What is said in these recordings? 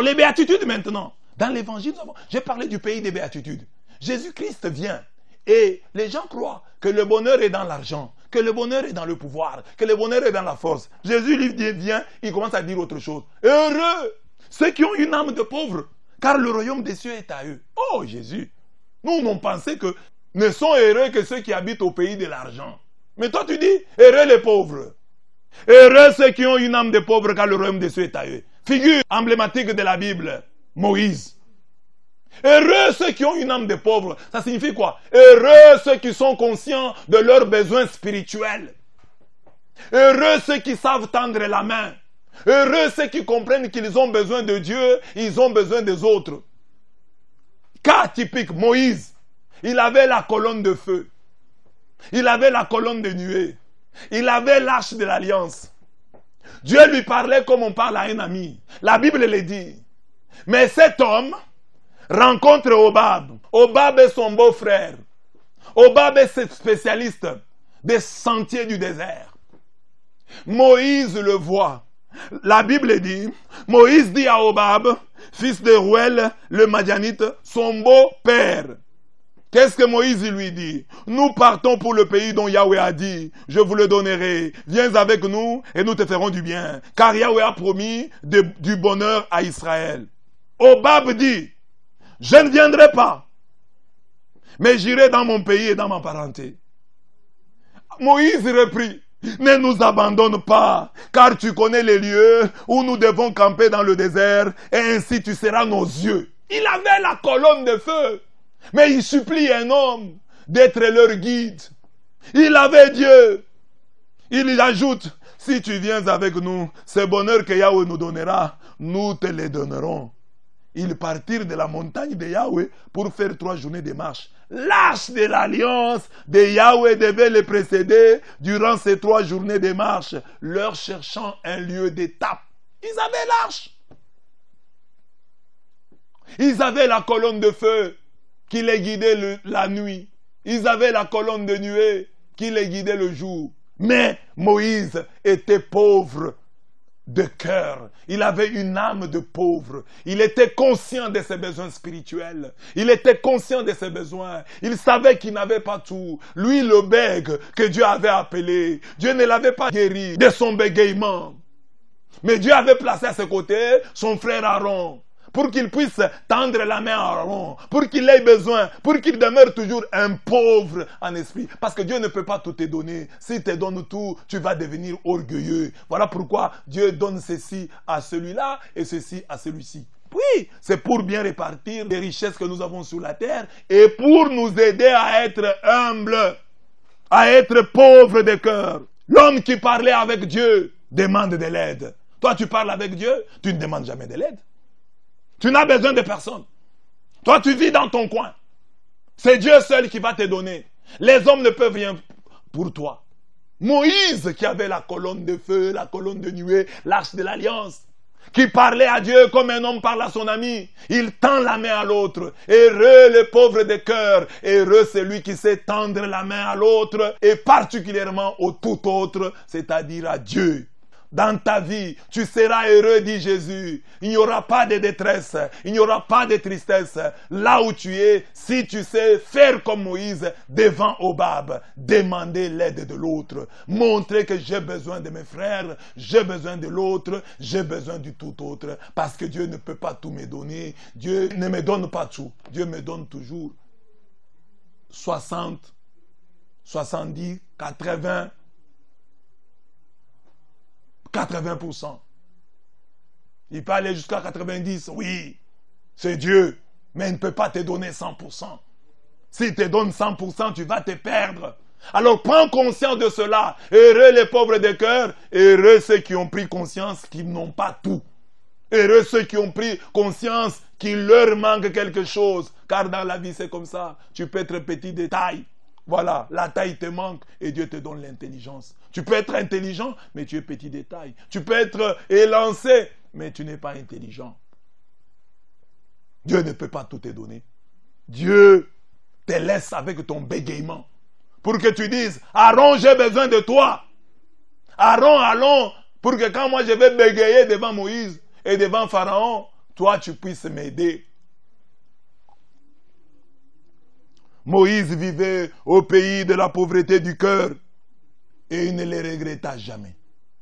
les béatitudes maintenant. Dans l'évangile, j'ai parlé du pays des béatitudes. Jésus-Christ vient et les gens croient que le bonheur est dans l'argent, que le bonheur est dans le pouvoir, que le bonheur est dans la force. Jésus lui vient, il commence à dire autre chose. Heureux ceux qui ont une âme de pauvre, car le royaume des cieux est à eux. Oh Jésus, nous on pensait que ne sont heureux que ceux qui habitent au pays de l'argent. Mais toi tu dis, heureux les pauvres. Heureux ceux qui ont une âme de pauvre, car le royaume des cieux est à eux. Figure emblématique de la Bible, Moïse. Heureux ceux qui ont une âme de pauvre. Ça signifie quoi? Heureux ceux qui sont conscients de leurs besoins spirituels. Heureux ceux qui savent tendre la main. Heureux ceux qui comprennent qu'ils ont besoin de Dieu, ils ont besoin des autres. Cas typique, Moïse. Il avait la colonne de feu. Il avait la colonne de nuée. Il avait l'arche de l'alliance. Dieu lui parlait comme on parle à un ami. La Bible le dit. Mais cet homme rencontre Hobab. Hobab est son beau-frère. Hobab est spécialiste des sentiers du désert. Moïse le voit. La Bible dit, Moïse dit à Hobab, fils de Rouel, le Madianite, son beau-père. Qu'est-ce que Moïse lui dit? Nous partons pour le pays dont Yahweh a dit, je vous le donnerai. Viens avec nous et nous te ferons du bien. Car Yahweh a promis du bonheur à Israël. Hobab dit, je ne viendrai pas, mais j'irai dans mon pays et dans ma parenté. Moïse reprit, ne nous abandonne pas, car tu connais les lieux où nous devons camper dans le désert, et ainsi tu seras nos yeux. Il avait la colonne de feu, mais il supplie un homme d'être leur guide. Il avait Dieu. Il ajoute, si tu viens avec nous, ce bonheur que Yahweh nous donnera, nous te le donnerons. Ils partirent de la montagne de Yahweh pour faire 3 journées de marche. L'arche de l'alliance de Yahweh devait les précéder durant ces 3 journées de marche, leur cherchant un lieu d'étape. Ils avaient l'arche. Ils avaient la colonne de feu qui les guidait la nuit. Ils avaient la colonne de nuée qui les guidait le jour. Mais Moïse était pauvre de cœur. Il avait une âme de pauvre. Il était conscient de ses besoins spirituels. Il était conscient de ses besoins. Il savait qu'il n'avait pas tout. Lui, le bègue que Dieu avait appelé, Dieu ne l'avait pas guéri de son bégaiement. Mais Dieu avait placé à ses côtés son frère Aaron, pour qu'il puisse tendre la main à Aaron, pour qu'il ait besoin, pour qu'il demeure toujours un pauvre en esprit. Parce que Dieu ne peut pas tout te donner. S'il te donne tout, tu vas devenir orgueilleux. Voilà pourquoi Dieu donne ceci à celui-là et ceci à celui-ci. Oui, c'est pour bien répartir les richesses que nous avons sur la terre et pour nous aider à être humbles, à être pauvres de cœur. L'homme qui parlait avec Dieu demande de l'aide. Toi, tu parles avec Dieu, tu ne demandes jamais de l'aide. Tu n'as besoin de personne. Toi, tu vis dans ton coin. C'est Dieu seul qui va te donner. Les hommes ne peuvent rien pour toi. Moïse, qui avait la colonne de feu, la colonne de nuée, l'arche de l'alliance, qui parlait à Dieu comme un homme parle à son ami. Il tend la main à l'autre. Heureux le pauvre de cœur. Heureux celui qui sait tendre la main à l'autre et particulièrement au tout autre, c'est-à-dire à Dieu. Dans ta vie, tu seras heureux, dit Jésus. Il n'y aura pas de détresse, il n'y aura pas de tristesse. Là où tu es, si tu sais faire comme Moïse devant Hobab, demander l'aide de l'autre. Montrer que j'ai besoin de mes frères, j'ai besoin de l'autre, j'ai besoin du tout autre. Parce que Dieu ne peut pas tout me donner. Dieu ne me donne pas tout. Dieu me donne toujours 60, 70, 80%. 80%. Il peut aller jusqu'à 90%. Oui, c'est Dieu. Mais il ne peut pas te donner 100%. S'il te donne 100%, tu vas te perdre. Alors prends conscience de cela. Heureux les pauvres de cœur. Heureux ceux qui ont pris conscience qu'ils n'ont pas tout. Heureux ceux qui ont pris conscience qu'il leur manque quelque chose. Car dans la vie, c'est comme ça. Tu peux être petit de taille. Voilà, la taille te manque et Dieu te donne l'intelligence. Tu peux être intelligent, mais tu es petit de taille. Tu peux être élancé, mais tu n'es pas intelligent. Dieu ne peut pas tout te donner. Dieu te laisse avec ton bégaiement pour que tu dises, Aaron, j'ai besoin de toi. Aaron, allons, pour que quand moi je vais bégayer devant Moïse et devant Pharaon, toi tu puisses m'aider. Moïse vivait au pays de la pauvreté du cœur et il ne les regretta jamais.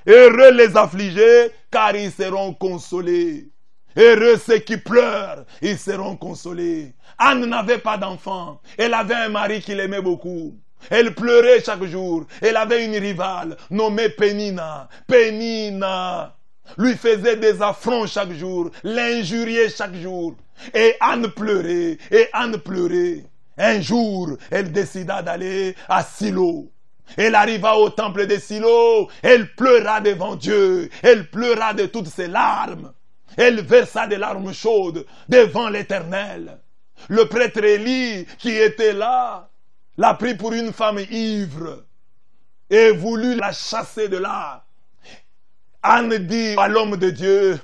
Heureux les affligés, car ils seront consolés. Heureux ceux qui pleurent, ils seront consolés. Anne n'avait pas d'enfant. Elle avait un mari qui l'aimait beaucoup. Elle pleurait chaque jour. Elle avait une rivale nommée Pénina. Pénina lui faisait des affronts chaque jour, l'injuriait chaque jour. Et Anne pleurait, et Anne pleurait. Un jour, elle décida d'aller à Silo. Elle arriva au temple de Silo, elle pleura devant Dieu, elle pleura de toutes ses larmes. Elle versa des larmes chaudes devant l'Éternel. Le prêtre Élie, qui était là, l'a pris pour une femme ivre et voulut la chasser de là. Anne dit à l'homme de Dieu,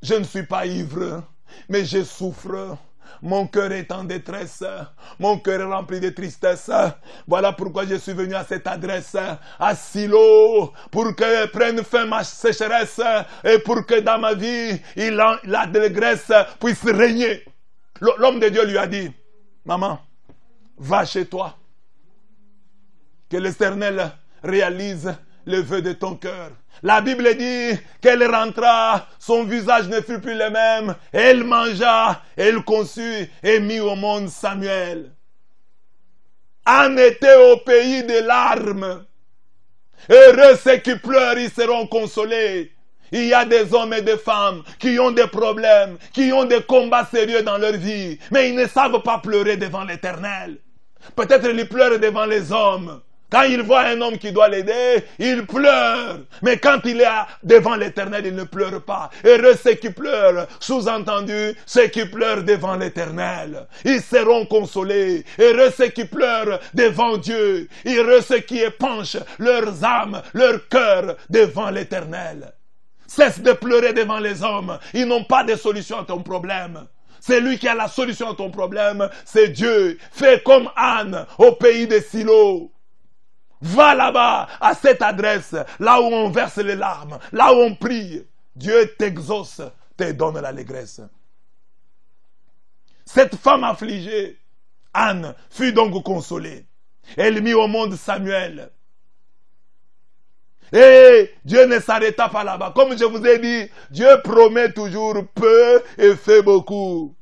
je ne suis pas ivre, mais je souffre. Mon cœur est en détresse, mon cœur est rempli de tristesse. Voilà pourquoi je suis venu à cette adresse, à Silo, pour que prenne fin ma sécheresse et pour que dans ma vie, la dégresse puisse régner. L'homme de Dieu lui a dit, maman, va chez toi, que l'Éternel réalise le vœu de ton cœur. La Bible dit qu'elle rentra, son visage ne fut plus le même, elle mangea, elle conçut et mit au monde Samuel. Anne était au pays des larmes. Heureux ceux qui pleurent, ils seront consolés. Il y a des hommes et des femmes qui ont des problèmes, qui ont des combats sérieux dans leur vie, mais ils ne savent pas pleurer devant l'Éternel. Peut-être ils pleurent devant les hommes. Quand il voit un homme qui doit l'aider, il pleure. Mais quand il est devant l'Éternel, il ne pleure pas. Heureux ceux qui pleurent, sous-entendu, ceux qui pleurent devant l'Éternel. Ils seront consolés. Heureux ceux qui pleurent devant Dieu. Heureux ceux qui épanchent leurs âmes, leur cœur devant l'Éternel. Cesse de pleurer devant les hommes. Ils n'ont pas de solution à ton problème. C'est lui qui a la solution à ton problème. C'est Dieu. Fais comme Anne au pays de Silo. Va là-bas, à cette adresse, là où on verse les larmes, là où on prie. Dieu t'exauce, te donne l'allégresse. Cette femme affligée, Anne, fut donc consolée. Elle mit au monde Samuel. Et Dieu ne s'arrêta pas là-bas. Comme je vous ai dit, Dieu promet toujours peu et fait beaucoup.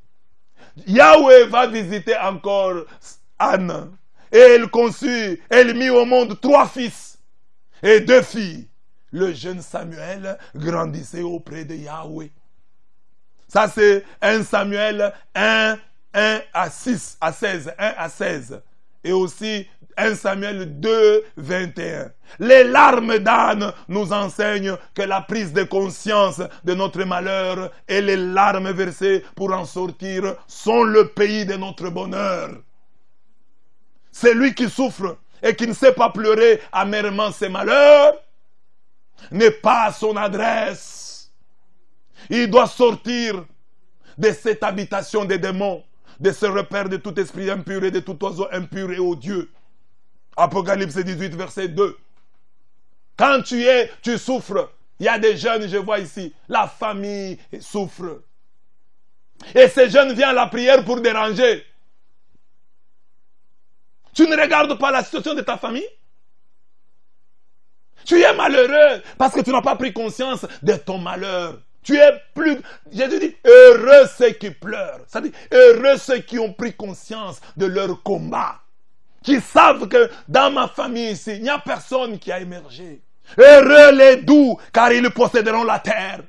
Yahweh va visiter encore Anne. Et elle conçut, elle mit au monde 3 fils et 2 filles. Le jeune Samuel grandissait auprès de Yahweh. Ça c'est 1 Samuel 1 à 6, à 16, 1 à 16. Et aussi 1 Samuel 2, 21. Les larmes d'Anne nous enseignent que la prise de conscience de notre malheur et les larmes versées pour en sortir sont le pays de notre bonheur. Celui qui souffre et qui ne sait pas pleurer amèrement ses malheurs n'est pas à son adresse. Il doit sortir de cette habitation des démons, de ce repère de tout esprit impur et de tout oiseau impur et odieux. Apocalypse 18, verset 2. Quand tu souffres, il y a des jeunes, je vois ici, la famille souffre. Et ces jeunes viennent à la prière pour déranger. Tu ne regardes pas la situation de ta famille? Tu es malheureux parce que tu n'as pas pris conscience de ton malheur. Tu es plus... Jésus dit, heureux ceux qui pleurent. Ça dit, heureux ceux qui ont pris conscience de leur combat. Qui savent que dans ma famille ici, il n'y a personne qui a émergé. Heureux les doux, car ils posséderont la terre.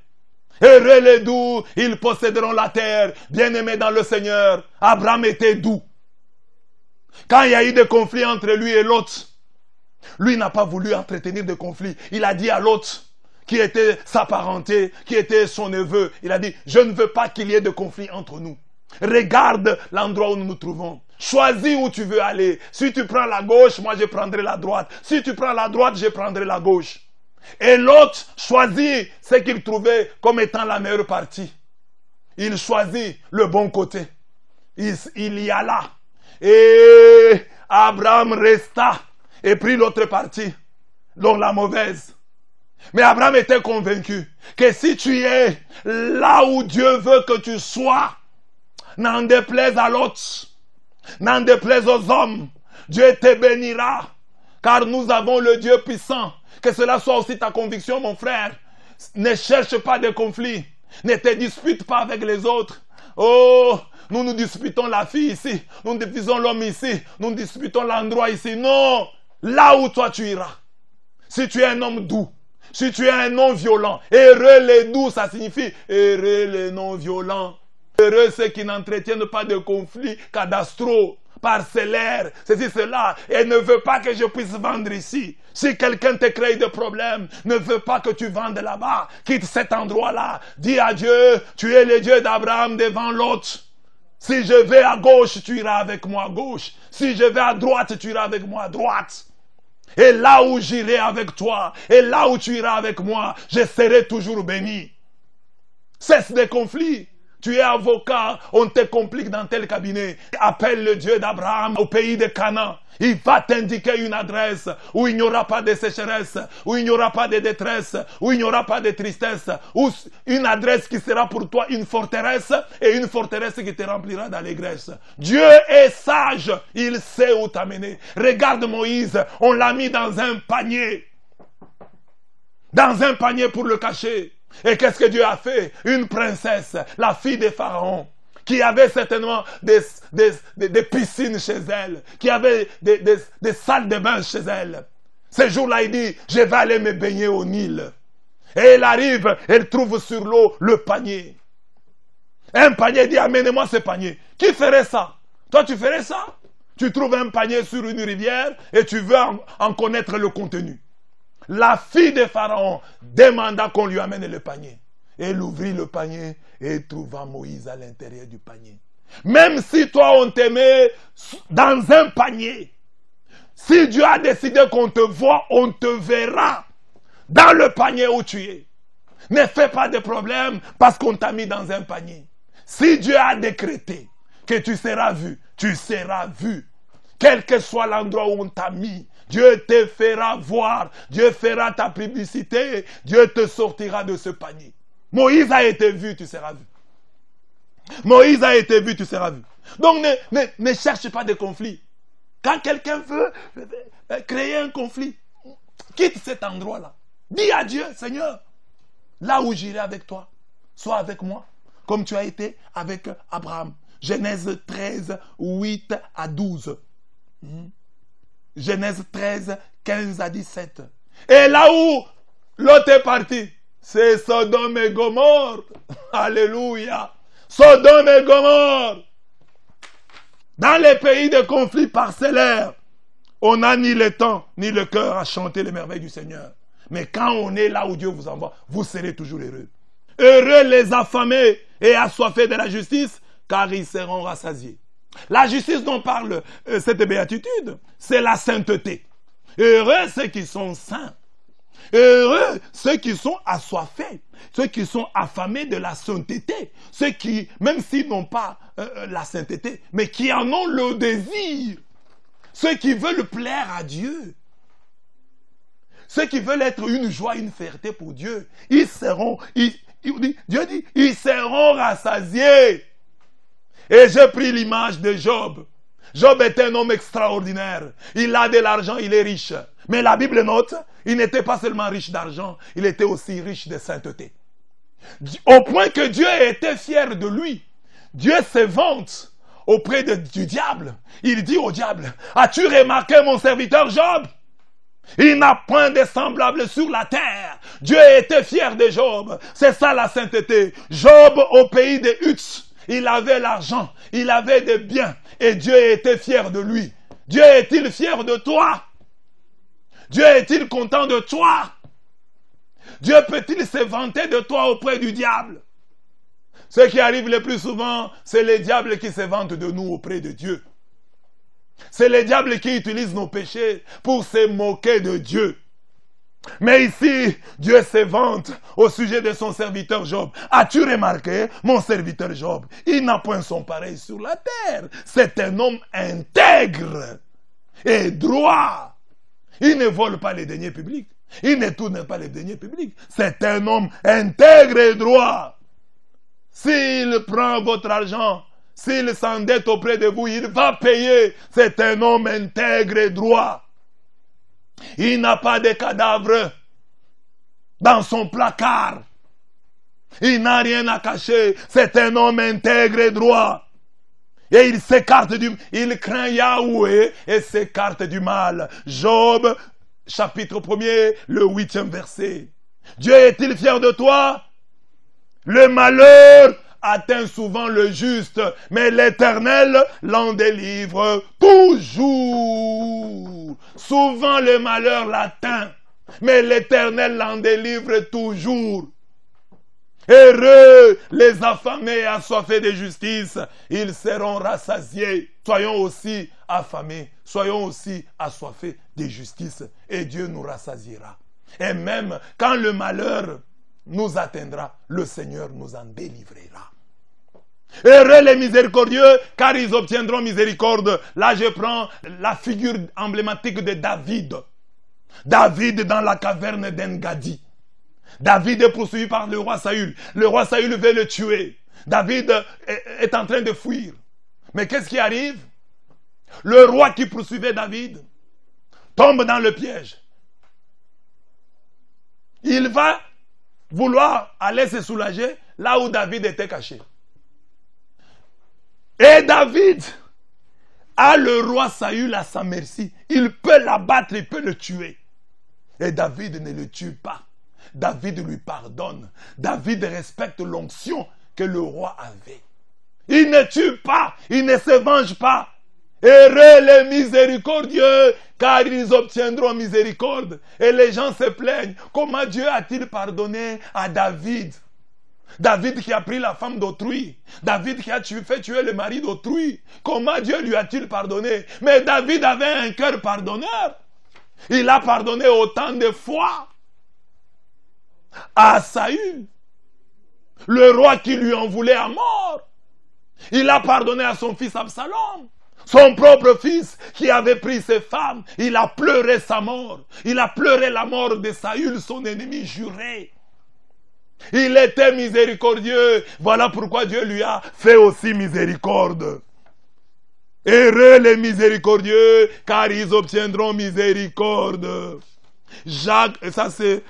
Heureux les doux, ils posséderont la terre. Bien-aimés dans le Seigneur, Abraham était doux. Quand il y a eu des conflits entre lui et l'autre, lui n'a pas voulu entretenir de conflits. Il a dit à l'autre, qui était sa parenté, qui était son neveu, il a dit, je ne veux pas qu'il y ait de conflit entre nous. Regarde l'endroit où nous nous trouvons. Choisis où tu veux aller. Si tu prends la gauche, moi je prendrai la droite. Si tu prends la droite, je prendrai la gauche. Et l'autre choisit ce qu'il trouvait comme étant la meilleure partie. Il choisit le bon côté. Il y alla. Et Abraham resta et prit l'autre partie, donc la mauvaise. Mais Abraham était convaincu que si tu es là où Dieu veut que tu sois, n'en déplaise à l'autre, n'en déplaise aux hommes, Dieu te bénira. Car nous avons le Dieu puissant. Que cela soit aussi ta conviction, mon frère. Ne cherche pas de conflits. Ne te dispute pas avec les autres. Oh, nous disputons la fille ici. Nous disputons l'homme ici. Nous disputons l'endroit ici. Non, là où toi tu iras. Si tu es un homme doux, si tu es un non violent, heureux les doux, ça signifie heureux les non violents. Heureux ceux qui n'entretiennent pas de conflits cadastraux, parcellaires, ceci, cela, et ne veut pas que je puisse vendre ici. Si quelqu'un te crée des problèmes, ne veut pas que tu vendes là-bas, quitte cet endroit-là. Dis à Dieu, tu es le Dieu d'Abraham devant l'autre. Si je vais à gauche, tu iras avec moi à gauche. Si je vais à droite, tu iras avec moi à droite. Et là où j'irai avec toi, et là où tu iras avec moi, je serai toujours béni. Cesse des conflits. Tu es avocat, on te complique dans tel cabinet. Appelle le Dieu d'Abraham au pays de Canaan. Il va t'indiquer une adresse où il n'y aura pas de sécheresse, où il n'y aura pas de détresse, où il n'y aura pas de tristesse, où une adresse qui sera pour toi une forteresse et une forteresse qui te remplira d'allégresse. Dieu est sage, il sait où t'amener. Regarde Moïse, on l'a mis dans un panier. Dans un panier pour le cacher. Et qu'est-ce que Dieu a fait? Une princesse, la fille de Pharaon, qui avait certainement des piscines chez elle, qui avait des salles de bain chez elle. Ce jour-là, il dit, je vais aller me baigner au Nil. Et elle arrive, elle trouve sur l'eau le panier. Un panier, dit, amène-moi ce panier. Qui ferait ça? Toi, tu ferais ça? Tu trouves un panier sur une rivière et tu veux en connaître le contenu. La fille de Pharaon demanda qu'on lui amène le panier. Elle ouvrit le panier et trouva Moïse à l'intérieur du panier. Même si toi on te met dans un panier, si Dieu a décidé qu'on te voit, on te verra dans le panier où tu es. Ne fais pas de problème parce qu'on t'a mis dans un panier. Si Dieu a décrété que tu seras vu, tu seras vu. Quel que soit l'endroit où on t'a mis, Dieu te fera voir, Dieu fera ta publicité, Dieu te sortira de ce panier. Moïse a été vu, tu seras vu. Moïse a été vu, tu seras vu. Donc ne cherche pas de conflit. Quand quelqu'un veut créer un conflit, quitte cet endroit-là. Dis à Dieu, Seigneur, là où j'irai avec toi, sois avec moi, comme tu as été avec Abraham. Genèse 13, 8 à 12. Genèse 13, 15 à 17. Et là où l'autre est parti, c'est Sodome et Gomorrhe. Alléluia. Sodome et Gomorrhe. Dans les pays de conflits parcellaires, on n'a ni le temps, ni le cœur à chanter les merveilles du Seigneur. Mais quand on est là où Dieu vous envoie, vous serez toujours heureux. Heureux les affamés et assoiffés de la justice, car ils seront rassasiés. La justice dont parle cette béatitude, c'est la sainteté. Heureux ceux qui sont saints. Heureux ceux qui sont assoiffés. Ceux qui sont affamés de la sainteté. Ceux qui, même s'ils n'ont pas la sainteté, mais qui en ont le désir. Ceux qui veulent plaire à Dieu. Ceux qui veulent être une joie, une fierté pour Dieu. Ils seront, Dieu dit, ils seront rassasiés. Et j'ai pris l'image de Job. Job était un homme extraordinaire. Il a de l'argent, il est riche. Mais la Bible note, il n'était pas seulement riche d'argent, il était aussi riche de sainteté. Au point que Dieu était fier de lui. Dieu se vante auprès du diable. Il dit au diable, as-tu remarqué mon serviteur Job? Il n'a point de semblable sur la terre. Dieu était fier de Job. C'est ça la sainteté. Job au pays des Huttes. Il avait l'argent, il avait des biens, et Dieu était fier de lui. Dieu est-il fier de toi? Dieu est-il content de toi? Dieu peut-il se vanter de toi auprès du diable? Ce qui arrive le plus souvent, c'est les diables qui se vantent de nous auprès de Dieu. C'est les diables qui utilisent nos péchés pour se moquer de Dieu. Mais ici, Dieu se vante au sujet de son serviteur Job. As-tu remarqué, mon serviteur Job, il n'a point son pareil sur la terre. C'est un homme intègre et droit. Il ne vole pas les deniers publics. Il ne tourne pas les deniers publics. C'est un homme intègre et droit. S'il prend votre argent, s'il s'endette auprès de vous, il va payer. C'est un homme intègre et droit. Il n'a pas de cadavre dans son placard. Il n'a rien à cacher. C'est un homme intègre et droit. Et il craint Yahweh et s'écarte du mal. Job, chapitre 1er, le 8e verset. Dieu est-il fier de toi? Le malheur atteint souvent le juste, mais l'Éternel l'en délivre toujours. Souvent le malheur l'atteint, mais l'Éternel l'en délivre toujours. Heureux les affamés et assoiffés de justice, ils seront rassasiés. Soyons aussi affamés, soyons aussi assoiffés de justice, et Dieu nous rassasiera. Et même quand le malheur nous atteindra, le Seigneur nous en délivrera. Heureux les miséricordieux, car ils obtiendront miséricorde. Là, je prends la figure emblématique de David. David dans la caverne d'Engadi. David est poursuivi par le roi Saül. Le roi Saül veut le tuer. David est en train de fuir. Mais qu'est-ce qui arrive? Le roi qui poursuivait David tombe dans le piège. Il va vouloir aller se soulager là où David était caché. Et David a le roi Saül à sa merci. Il peut l'abattre, il peut le tuer. Et David ne le tue pas. David lui pardonne. David respecte l'onction que le roi avait. Il ne tue pas, il ne se venge pas. Heureux les miséricordieux, car ils obtiendront miséricorde. Et les gens se plaignent. Comment Dieu a-t-il pardonné à David? David qui a pris la femme d'autrui. David qui a fait tuer le mari d'autrui. Comment Dieu lui a-t-il pardonné? Mais David avait un cœur pardonneur. Il a pardonné autant de fois à Saül, le roi qui lui en voulait à mort. Il a pardonné à son fils Absalom, son propre fils qui avait pris ses femmes. Il a pleuré sa mort. Il a pleuré la mort de Saül, son ennemi juré. Il était miséricordieux. Voilà pourquoi Dieu lui a fait aussi miséricorde. Heureux les miséricordieux, car ils obtiendront miséricorde. Jacques, et ça c'est,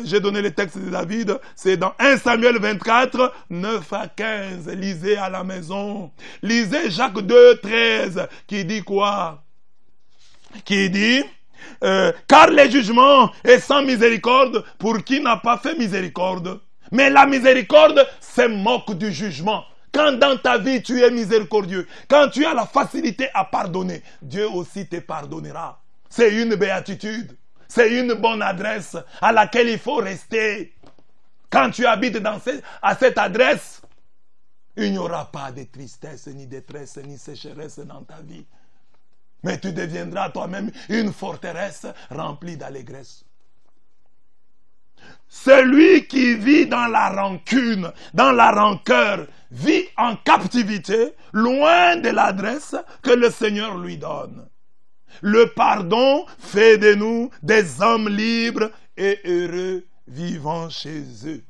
j'ai donné le texte de David, c'est dans 1 Samuel 24, 9 à 15. Lisez à la maison. Lisez Jacques 2, 13, qui dit quoi? Qui dit, car le jugement est sans miséricorde pour qui n'a pas fait miséricorde. Mais la miséricorde se moque du jugement. Quand dans ta vie tu es miséricordieux, quand tu as la facilité à pardonner, Dieu aussi te pardonnera. C'est une béatitude. C'est une bonne adresse à laquelle il faut rester. Quand tu habites à cette adresse, il n'y aura pas de tristesse, ni détresse, ni sécheresse dans ta vie. Mais tu deviendras toi-même une forteresse remplie d'allégresse. Celui qui vit dans la rancune, dans la rancœur, vit en captivité, loin de l'adresse que le Seigneur lui donne. Le pardon fait de nous des hommes libres et heureux vivant chez eux.